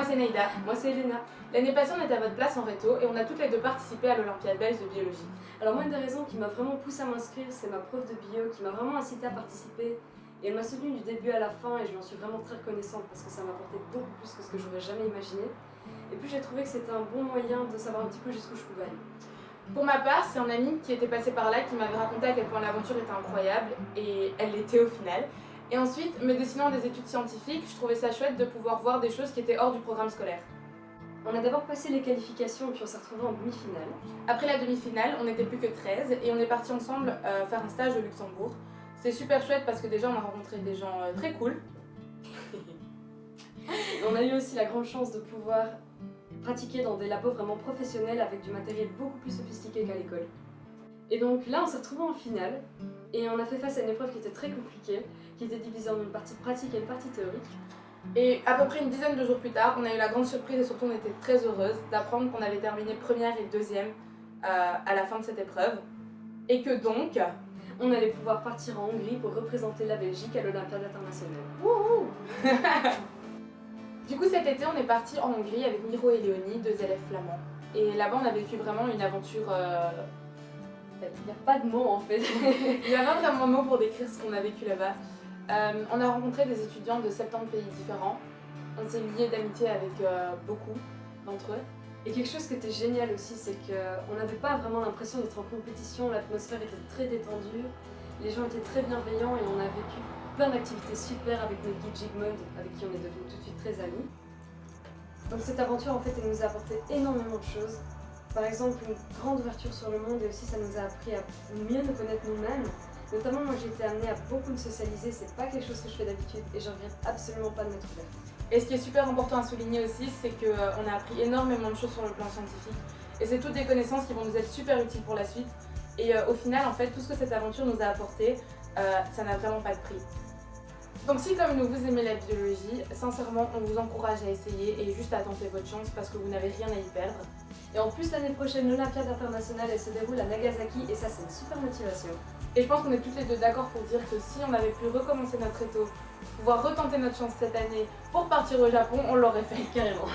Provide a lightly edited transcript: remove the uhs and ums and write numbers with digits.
c'est Neida. Moi c'est Elena. L'année passée, on était à votre place en réto et on a toutes les deux participé à l'Olympiade belge de biologie. Alors moi une des raisons qui m'a vraiment poussée à m'inscrire, c'est ma prof de bio qui m'a vraiment incitée à participer. Et elle m'a soutenue du début à la fin et je lui en suis vraiment très reconnaissante parce que ça m'a apporté beaucoup plus que ce que j'aurais jamais imaginé. Et puis j'ai trouvé que c'était un bon moyen de savoir un petit peu jusqu'où je pouvais aller. Pour ma part, c'est un ami qui était passé par là qui m'avait raconté à quel point l'aventure était incroyable et elle l'était au final. Et ensuite, me destinant des études scientifiques, je trouvais ça chouette de pouvoir voir des choses qui étaient hors du programme scolaire. On a d'abord passé les qualifications et puis on s'est retrouvés en demi-finale. Après la demi-finale, on n'était plus que 13 et on est partis ensemble faire un stage au Luxembourg. C'est super chouette parce que déjà on a rencontré des gens très cool. On a eu aussi la grande chance de pouvoir pratiquer dans des labos vraiment professionnels avec du matériel beaucoup plus sophistiqué qu'à l'école. Et donc là on s'est retrouvés en finale et on a fait face à une épreuve qui était très compliquée, qui était divisée en une partie pratique et une partie théorique. Et à peu près une dizaine de jours plus tard, on a eu la grande surprise et surtout on était très heureuse d'apprendre qu'on avait terminé première et deuxième à la fin de cette épreuve. Et que donc, on allait pouvoir partir en Hongrie pour représenter la Belgique à l'Olympiade internationale. Wouhou. Du coup cet été on est parti en Hongrie avec Miro et Léonie, deux élèves flamands. Et là-bas on a vécu vraiment une aventure... Il n'y a pas de mots en fait. Il n'y a pas vraiment de mots pour décrire ce qu'on a vécu là-bas. On a rencontré des étudiants de 70 pays différents. On s'est liés d'amitié avec beaucoup d'entre eux. Et quelque chose qui était génial aussi, c'est qu'on n'avait pas vraiment l'impression d'être en compétition, l'atmosphère était très détendue, les gens étaient très bienveillants et on a vécu plein d'activités super avec notre guide Jigmund, avec qui on est devenus tout de suite très amis. Donc cette aventure en fait elle nous a apporté énormément de choses. Par exemple une grande ouverture sur le monde et aussi ça nous a appris à mieux nous connaître nous-mêmes. Notamment moi j'ai été amenée à beaucoup me socialiser, c'est pas quelque chose que je fais d'habitude et je regrette absolument pas de m'être ouverte. Et ce qui est super important à souligner aussi, c'est qu'on a appris énormément de choses sur le plan scientifique. Et c'est toutes des connaissances qui vont nous être super utiles pour la suite. Et au final, en fait, tout ce que cette aventure nous a apporté, ça n'a vraiment pas de prix. Donc si comme nous vous aimez la biologie, sincèrement on vous encourage à essayer et juste à tenter votre chance parce que vous n'avez rien à y perdre. Et en plus l'année prochaine l'Olympiade internationale elle se déroule à Nagasaki et ça c'est une super motivation. Et je pense qu'on est toutes les deux d'accord pour dire que si on avait pu recommencer notre réto, pouvoir retenter notre chance cette année pour partir au Japon, on l'aurait fait. Carrément.